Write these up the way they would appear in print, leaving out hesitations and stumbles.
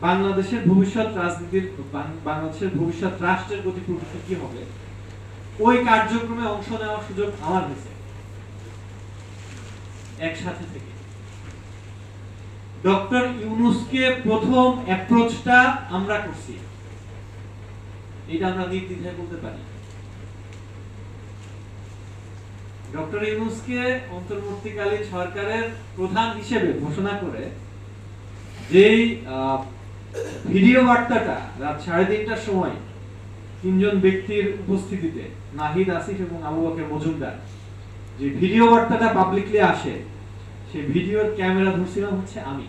বাংলাদেশের ভবিষ্যৎ রাজনীতির বাংলাদেশের ভবিষ্যৎ রাষ্ট্রের গতি প্রকৃতি কি হবে ওই কার্যক্রমে অংশ নেওয়ার সুযোগ আমার হয়েছে একসাথে থেকে। ডক্টর ইউনূসকে প্রথম অ্যাপ্রোচটা আমরা করছি, এটা আমরা নির্দ্বিধায় বলতে পারি। ডক্টর ইউনূসকে অন্তর্বর্তীকালীন সরকারের প্রধান হিসেবে ঘোষণা করে যেই ভিডিও বার্তাটা রাত 3:30টার সময় তিনজন ব্যক্তির উপস্থিতিতে নাহিদ, আসিফ এবং আবু বকর মজুমদার যে ভিডিও বার্তাটা পাবলিকলি আসে, সেই ভিডিওর ক্যামেরা ধরছিলাম হচ্ছে আমি।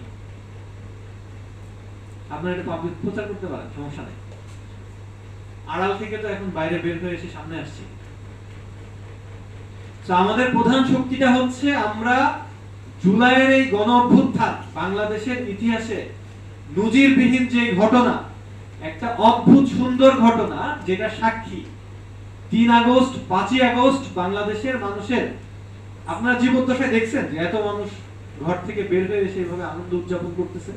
আপনারা এটা পাবলিক প্রচার করতে পারেন, সমস্যা নেই। আড়াল থেকে তো এখন বাইরে বের হয়ে এসে সামনে আসছি। তো আমাদের প্রধান শক্তিটা হচ্ছে আমরা জুলাইয়ের এই গণ অভ্যুত্থান, বাংলাদেশের ইতিহাসে নজিরবিহীন যে ঘটনা, একটা অদ্ভুত সুন্দর ঘটনা যেটা সাক্ষী 3 আগস্ট 5ই আগস্ট বাংলাদেশের মানুষের, আপনারা জীবদ্দশায় দেখছেন যে এত মানুষ ঘর থেকে বের হয়ে এসে এইভাবে আনন্দ উদযাপন করতেছে।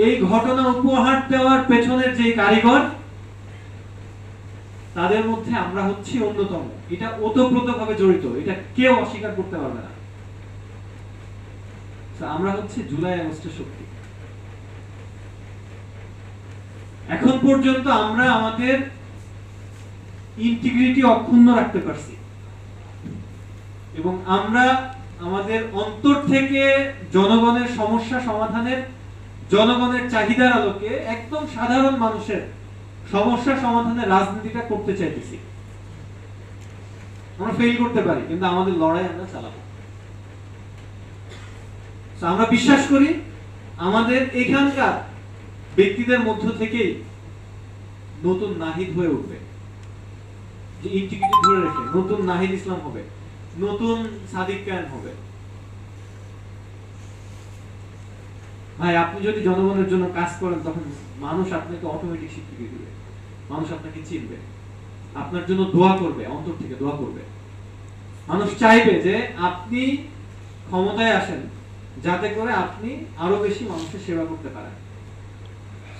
এই ঘটনা উপহার দেওয়ার পেছনের যে কারিগর, তাদের মধ্যে আমরা হচ্ছি অন্যতম। এটা ওতপ্রোতভাবে জড়িত, এটা কেউ অস্বীকার করতে পারবে না। আমরা হচ্ছে জুলাই আগস্টের শক্তি। এখন পর্যন্ত আমরা আমাদের ইন্টিগ্রিটি অক্ষুণ্ণ রাখতে পারছি এবং আমরা আমাদের অন্তর থেকে জনগণের সমস্যা সমাধানের, জনগণের চাহিদার আলোকে একদম সাধারণ মানুষের সমস্যা সমাধানের রাজনীতিটা করতে চাইতেছি। আমরা ফেল করতে পারি, কিন্তু আমাদের লড়াই আমরা চালাবো। আমরা বিশ্বাস করি আমাদের এখানকার ব্যক্তিদের মধ্য থেকেই নতুন নাহিদ হয়ে উঠবে, যে ইন্টিগ্রিটি ধরে রেখে নতুন নাহিদ ইসলাম হবে, নতুন সাদিক কায়েম হবে। ভাই, আপনি যদি জনগণের জন্য কাজ করেন, তখন মানুষ আপনাকে অটোমেটিক স্বীকৃতি দিবে, মানুষ আপনাকে চিনবে, আপনার জন্য দোয়া করবে, অন্তর থেকে দোয়া করবে। মানুষ চাইবে যে আপনি ক্ষমতায় আসেন, যাতে করে আপনি আরো বেশি মানুষের সেবা করতে পারেন।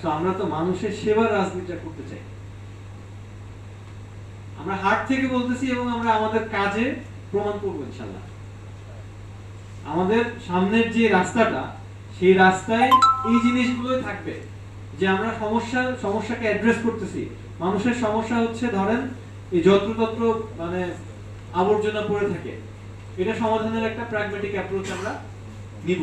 তো আমরা তো মানুষের সেবার রাজনীতিটা করতে চাই। আমরা হার্ট থেকে বলতেছি এবং আমরা আমাদের কাজে প্রমাণ করব ইনশাআল্লাহ। আমাদের সামনের যে রাস্তাটা, সেই রাস্তায় এই জিনিসগুলোই থাকবে, যে আমরা সমস্যাকে অ্যাড্রেস করতেছি। মানুষের সমস্যা হচ্ছে, ধরেন এই যত্রতত্র মানে আবর্জনা পড়ে থাকে, এটা সমাধানের একটা প্র্যাগম্যাটিক অ্যাপ্রোচ আমরা নিব।